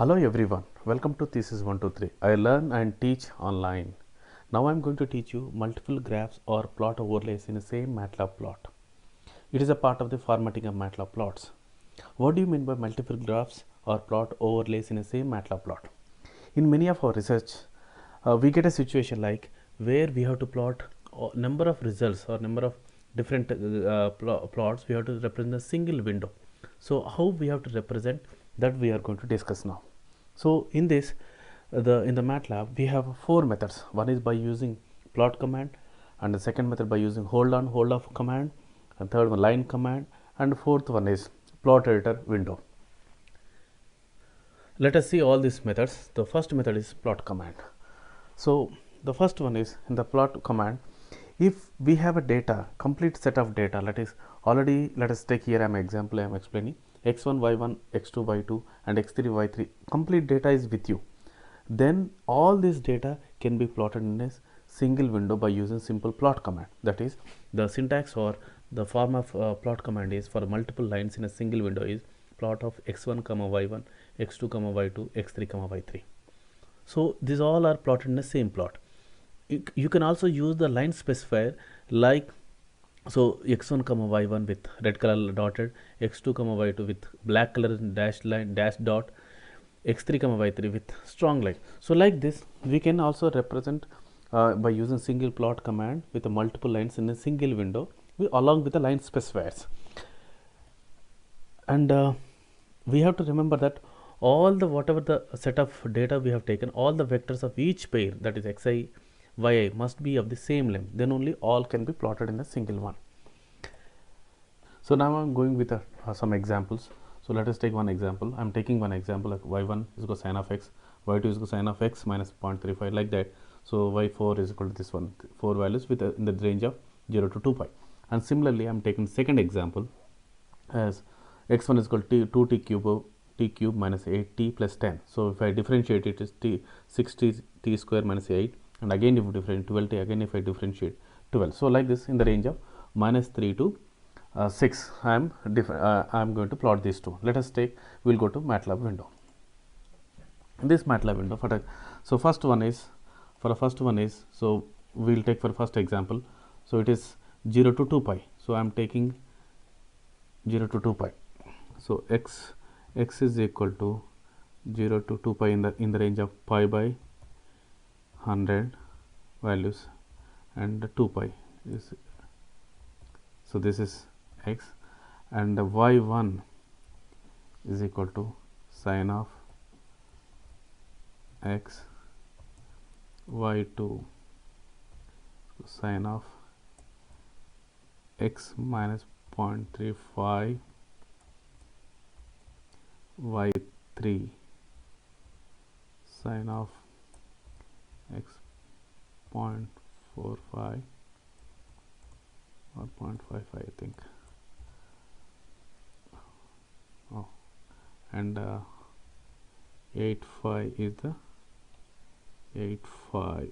Hello everyone, welcome to Thesis 123. I learn and teach online. Now I am going to teach you multiple graphs or plot overlays in the same MATLAB plot. It is a part of the formatting of MATLAB plots. What do you mean by multiple graphs or plot overlays in the same MATLAB plot? In many of our research, we get a situation like where we have to plot a number of results or number of different plots. We have to represent a single window. So how we have to represent that we are going to discuss now. So in this, in the MATLAB, we have four methods. One is by using plot command, and the second method by using hold on, hold off command, and third one line command, and fourth one is plot editor window. Let us see all these methods. The first method is plot command. So the first one is in the plot command. If we have a data, complete set of data, that is already, let us take here an example I am explaining, x1, y1, x2, y2 and x3, y3, complete data is with you. Then all this data can be plotted in a single window by using simple plot command. That is, the syntax or the form of plot command is for multiple lines in a single window is plot of x1, y1, x2, y2, x3, y3. So these all are plotted in the same plot. You can also use the line specifier like, so x1, y1 with red color dotted, x2, y2 with black color dash line dash dot, x3, y3 with strong line. So like this we can also represent by using single plot command with multiple lines in a single window along with the line specifiers. And we have to remember that all the whatever the set of data we have taken, all the vectors of each pair, that is xi, yi, must be of the same length, then only all can be plotted in a single one. So now I am going with some examples. So let us take one example. I am taking one example like y1 is equal to sin of x, y2 is equal to sin of x minus 0.35, like that. So y4 is equal to this one, 4 values with in the range of 0 to 2 pi. And similarly I am taking second example as x1 is equal to 2t cube minus 8t plus 10. So if I differentiate it is 6t square minus 8, and again if you differentiate 12t, again if I differentiate 12. So like this in the range of minus 3 to 6 I am going to plot these two. Let us take, we will go to MATLAB window. In this MATLAB window, so first one is, so we will take for first example, so it is 0 to 2 pi. So I am taking 0 to 2 pi. So x is equal to 0 to 2 pi in the range of pi by 100 values, and 2 pi is, so this is x, and y1 is equal to sin of x, y2 sin of x minus 0.35, y3 sin of x 0.45 or 0.55 I think. Oh, and 8.5 is the 8.5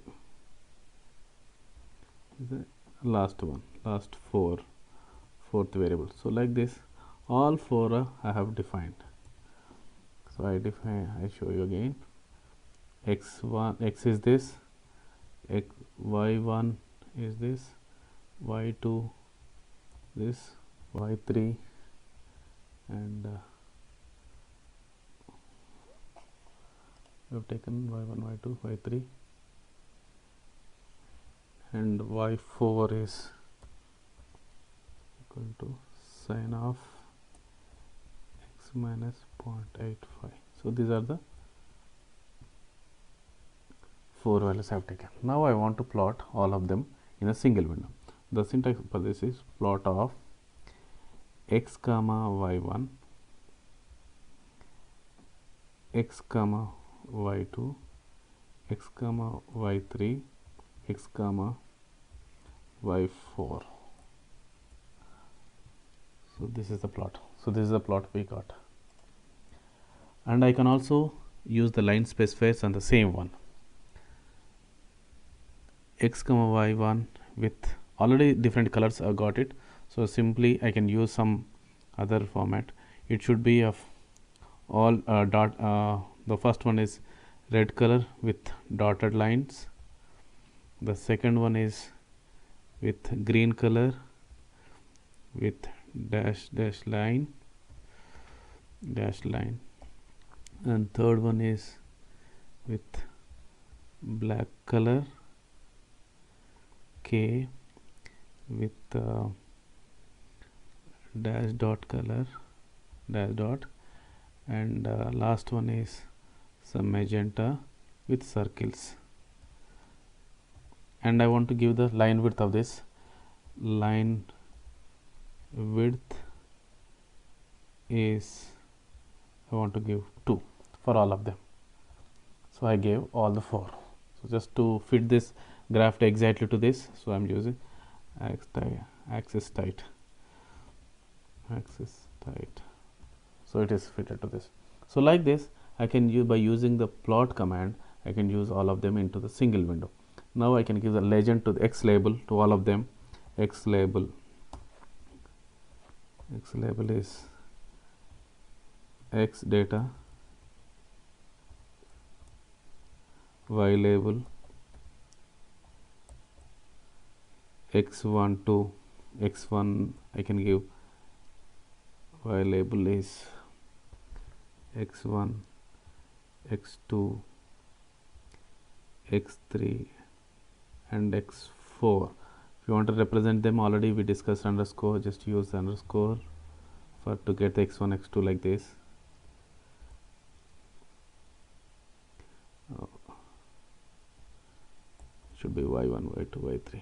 is the last one, last fourth variable. So like this all four I have defined. So I show you again. X is this, y1 is this, y2 this, y3, and we have taken y1, y2, y3, and y4 is equal to sin of x minus 0.85. So these are the four values I have taken. Now I want to plot all of them in a single window. The syntax for this is plot of x comma y1, x comma y2, x comma y3, x comma y4. So this is the plot. So this is the plot we got, and I can also use the line specifiers on the same one. X comma y1 with already different colors I got it, so simply I can use some other format. It should be of all The first one is red color with dotted lines. The second one is with green color with dash line, and third one is with black color K with dash dot color, dash dot, and last one is some magenta with circles. And I want to give the line width of this. Line width is, I want to give 2 for all of them. So I gave all the 4. So just to fit this graph exactly to this, so I am using axis tight. So it is fitted to this. So like this, I can use, by using the plot command, I can use all of them into the single window. Now I can give the legend to the X label to all of them. X label is X data, Y label X1 to X1, I can give Y label is X1, X2, X3 and X4. If you want to represent them, already we discussed underscore, just use underscore for to get the X1, X2 like this. Should be Y1, Y2, Y3,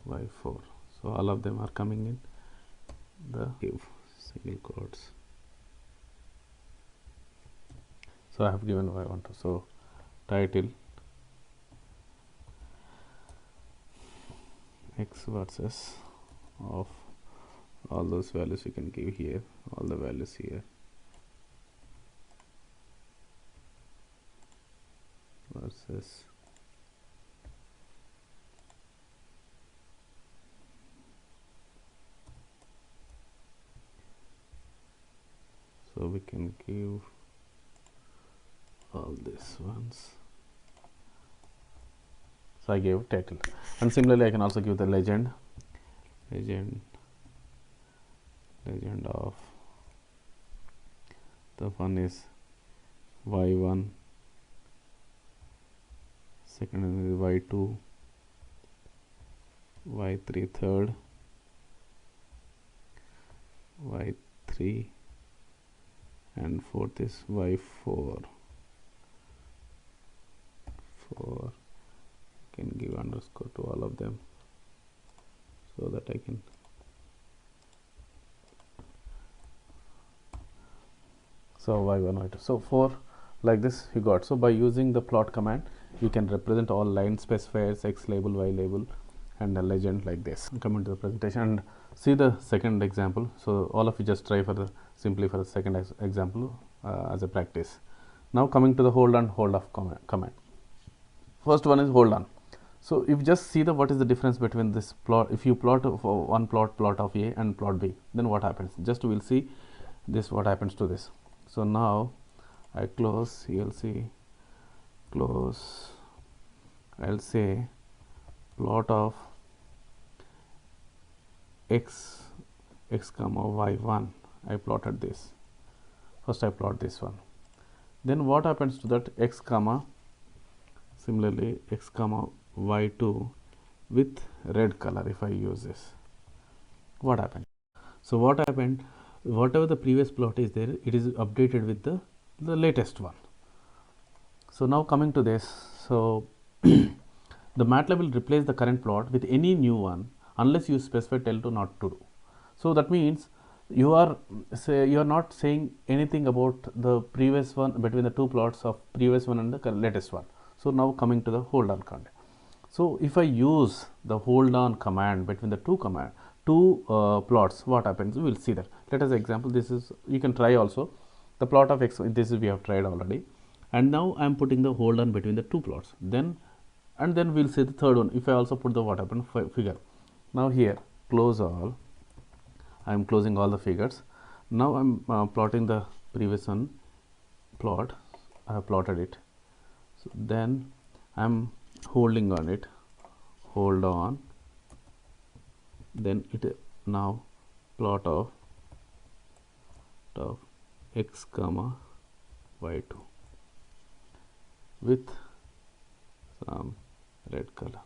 Y4. So all of them are coming in the give single quotes. So I have given what I want to. So title X versus of all those values you can give here, all the values here, versus so we can give all these ones. So I gave title, and similarly I can also give the legend of the one is Y1, second is Y2, Y3 third, Y3, and fourth is Y4. Can give underscore to all of them so that I can so Y1, Y2, so 4 like this you got. So by using the plot command, you can represent all line specifiers, X label, Y label, and a legend like this. Come into the presentation and see the second example. So all of you just try for the simply for the second example as a practice. Now coming to the hold on, hold off command. First one is hold on. So if you just see the what is the difference between this plot, if you plot for one plot of A and plot B, then what happens? Just we'll see this what happens to this. So now I close, you'll see close, I'll say plot of x comma y1. I plotted this. First I plot this one. Then what happens to that x comma, similarly x comma y2 with red color. If I use this, what happened? So what happened, whatever the previous plot is there, it is updated with the latest one. So now coming to this, so the MATLAB will replace the current plot with any new one unless you specify tell to not to do. So that means you are not saying anything about the previous one between the two plots of previous one and the latest one. So now coming to the hold on command. So if I use the hold on command between the two plots, what happens? We will see that. Let us example. This is, you can try also the plot of x. This is we have tried already, and now I am putting the hold on between the two plots. Then we'll see the third one. If I also put the what happened figure. Now here close all, I am closing all the figures. Now I am plotting the previous one plot. I have plotted it. So then I am holding on it, hold on, then it now plot of x comma y2 with some red color.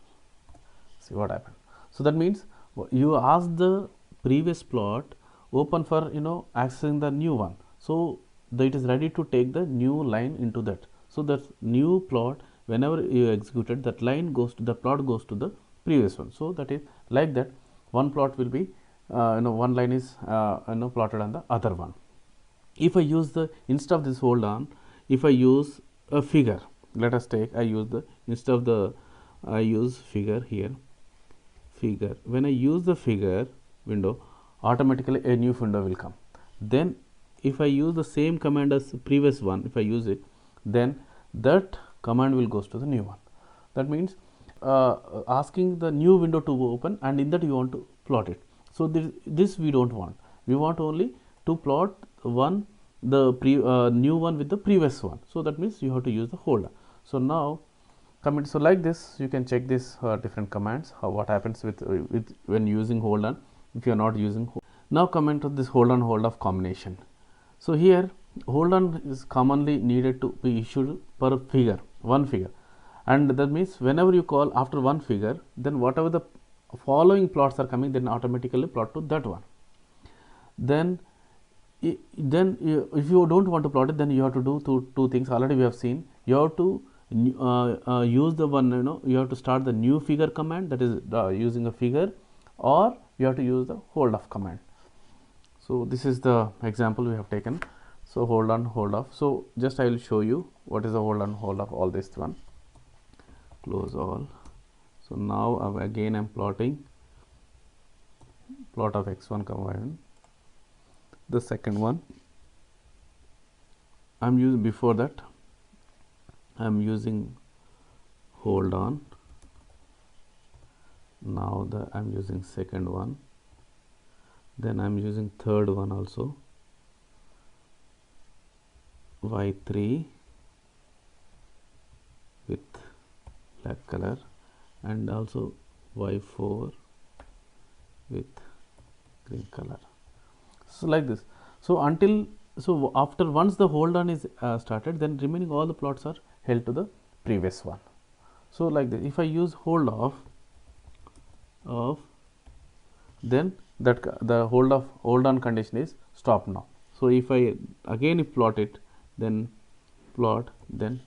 See what happened. So that means you ask the previous plot open for accessing the new one, so that it is ready to take the new line into that. So that new plot, whenever you executed, that line goes to the plot goes to the previous one. So that is like that one plot will be one line is plotted on the other one. If I use the instead of this hold on, if I use a figure, let us take I use the instead of the I use figure here, figure. When I use the figure window, automatically a new window will come. Then if I use the same command as the previous one, if I use it, then that command will goes to the new one. That means asking the new window to open, and in that you want to plot it. So this we don't want. We want only to plot one new one with the previous one. So that means you have to use the holder. So now comment. So like this you can check this different commands, what happens with when using hold on if you are not using hold. Now comment to this hold off combination. So here hold on is commonly needed to be issued per figure, one figure, and that means whenever you call after one figure, then whatever the following plots are coming, then automatically plot to that one. Then if you don't want to plot it, then you have to do two things. Already we have seen. You have to use the one, you have to start the new figure command, that is using a figure, or you have to use the hold off command. So this is the example we have taken. So hold on, hold off. So just I will show you what is the hold on, hold off, all this one. Close all. So now again I am plotting plot of x1 comma y1. The second one I am using, before that I am using hold on. Now I am using second one, then I am using third one also, y3 with black color, and also y4 with green color. So like this. So after once the hold on is started, then remaining all the plots are held to the previous one. So like this, if I use hold off, then that the hold on condition is stopped now. So if I again plot it, then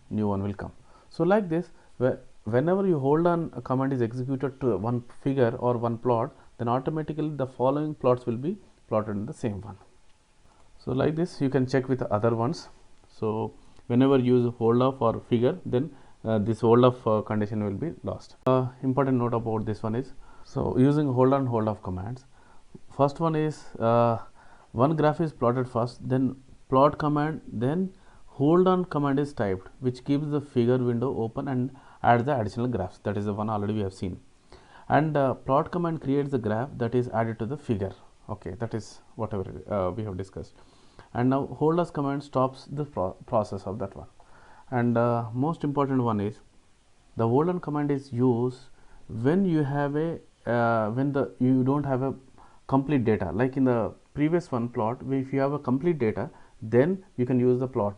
new one will come. So like this, whenever you hold on a command is executed to one figure or one plot, then automatically the following plots will be plotted in the same one. So like this you can check with the other ones. So whenever you use hold off or figure, then this hold off condition will be lost. Important note about this one is, so using hold on, hold off commands, first one is one graph is plotted first, then plot command, then hold on command is typed, which keeps the figure window open and adds the additional graphs. That is the one already we have seen. And plot command creates the graph that is added to the figure. Okay, that is whatever we have discussed. And now hold off command stops the process of that one. And most important one is the hold on command is used when you have a you don't have a complete data, like in the previous one plot. If you have a complete data, then you can use the plot.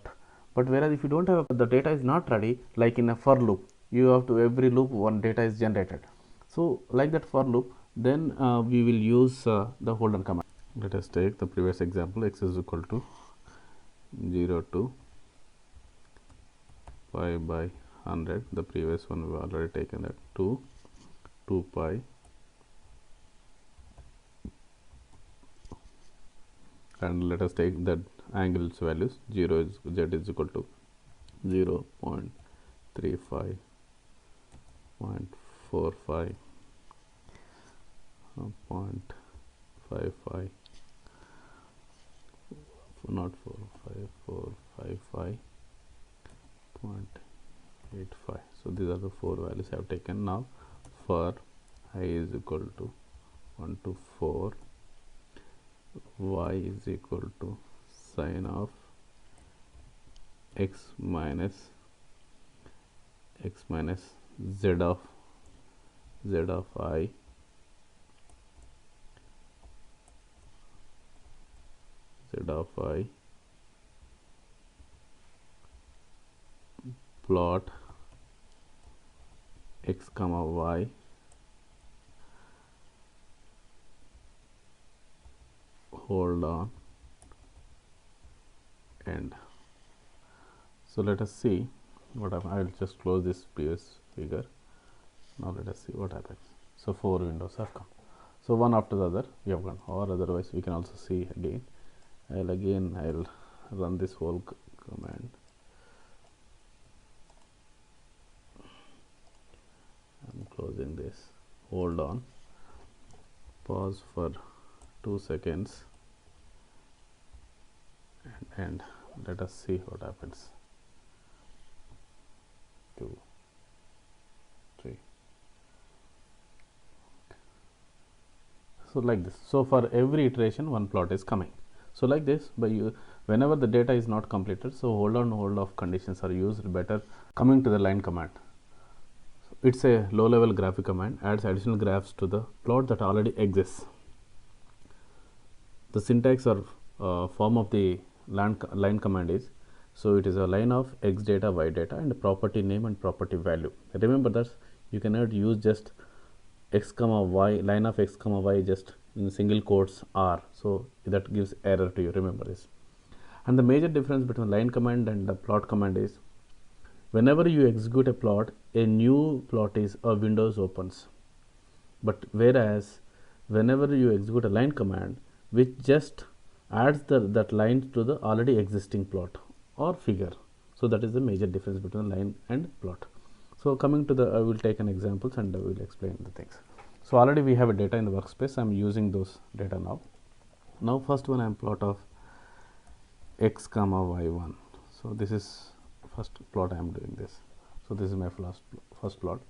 But whereas if you don't have the data is not ready, like in a for loop, you have to every loop one data is generated. So like that for loop, then we will use the hold on command. Let us take the previous example. X is equal to 0 to pi by 100. The previous one we have already taken that 2 pi, and let us take that angles values. 0 is z is equal to 0 0.35, 0.45, 0.55, not 455, 0.85. So these are the four values I have taken. Now for I is equal to 1 to 4, y is equal to sine of x minus z of I plot x comma y hold on end. So let us see what happens. I will just close this previous figure. Now let us see what happens. So 4 windows have come. So one after the other we have gone, or otherwise we can also see again. I'll run this whole command. I'm closing this. Hold on. Pause for 2 seconds and let us see what happens. 2, 3. So like this. So for every iteration one plot is coming. So like this, whenever the data is not completed, so hold on, hold off conditions are used better. Coming to the line command, so it's a low level graphic command, adds additional graphs to the plot that already exists. The syntax or form of the line command is, so it is a line of x data, y data, and property name and property value. Remember that you cannot use just x comma y, line of x comma y just in single quotes r, so that gives error to you. Remember this. And the major difference between line command and the plot command is, whenever you execute a plot, a new plot is a windows opens, but whereas whenever you execute a line command, which just adds that line to the already existing plot or figure. So that is the major difference between line and plot. So coming to I will take an examples and I will explain the things. So already we have a data in the workspace. I am using those data now. Now first one I am plot of x comma y1. So this is first plot I am doing this. So this is my first plot.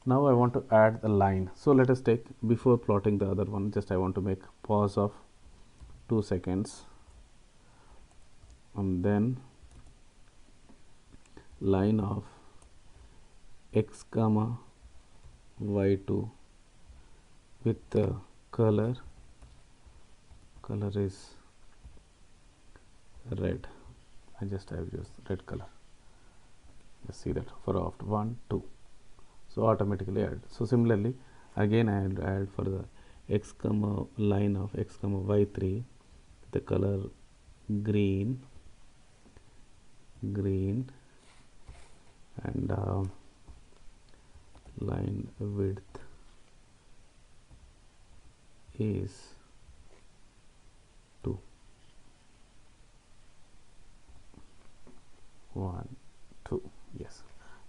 Now I want to add a line. So let us take, before plotting the other one, just I want to make pause of 2 seconds and then line of x comma y2 with the color is red. I have used red color. Just see that for after 1, 2. So automatically add. So similarly again I will add for the x comma line of x comma y3 the color green and line width is 2. 1, 2. Yes.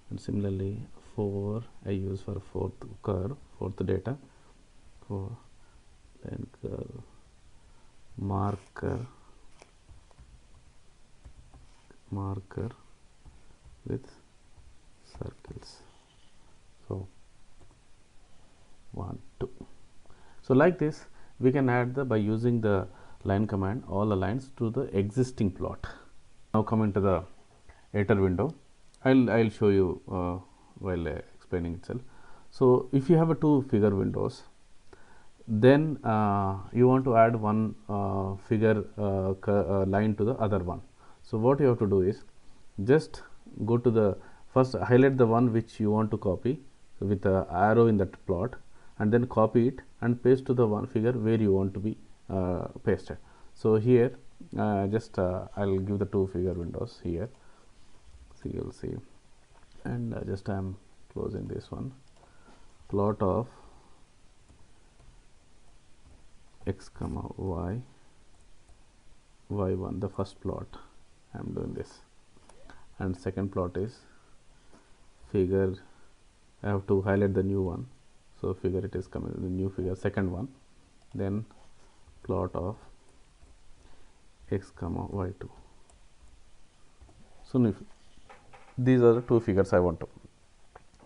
And similarly 4 I use for fourth data, for line curve marker with circles. So 1, 2. So like this we can add by using the line command all the lines to the existing plot. Now coming to the editor window, I'll show you while explaining itself. So if you have 2 figure windows, then you want to add one figure line to the other one. So what you have to do is, just go to the first, highlight the one which you want to copy with the arrow in that plot, and then copy it and paste to the one figure where you want to be pasted. So here just I'll give the 2 figure windows here. So you'll see, and just I am closing this one. Plot of x comma y1, the first plot I am doing this, and second plot is figure. I have to highlight the new one, so figure it is coming, the new figure, second one, then plot of x comma y2. So if these are the 2 figures I want to,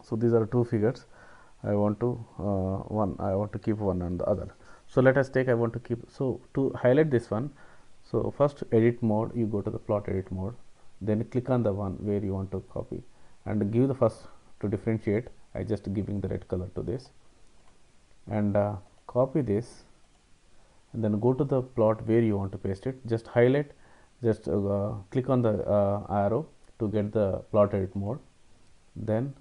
so these are 2 figures I want to I want to keep one and the other. So let us take, I want to keep, so to highlight this one, so first edit mode, you go to the plot edit mode, then click on the one where you want to copy and give the first to differentiate. I just giving the red color to this and copy this, and then go to the plot where you want to paste it. Just highlight, just click on the arrow to get the plot edit mode, then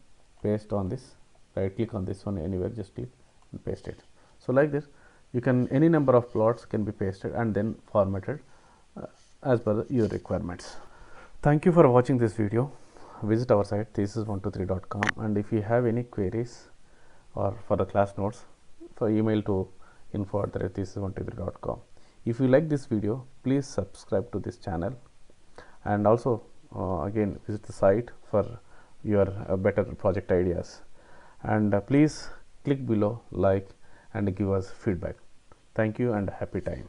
paste on this, right click on this one anywhere, just click and paste it. So like this you can, any number of plots can be pasted and then formatted as per your requirements. Thank you for watching this video. Visit our site thesis123.com, and if you have any queries or for the class notes, for email to info@thesis123.com. If you like this video, please subscribe to this channel, and also again visit the site for your better project ideas, and please click below, like and give us feedback. Thank you and happy time.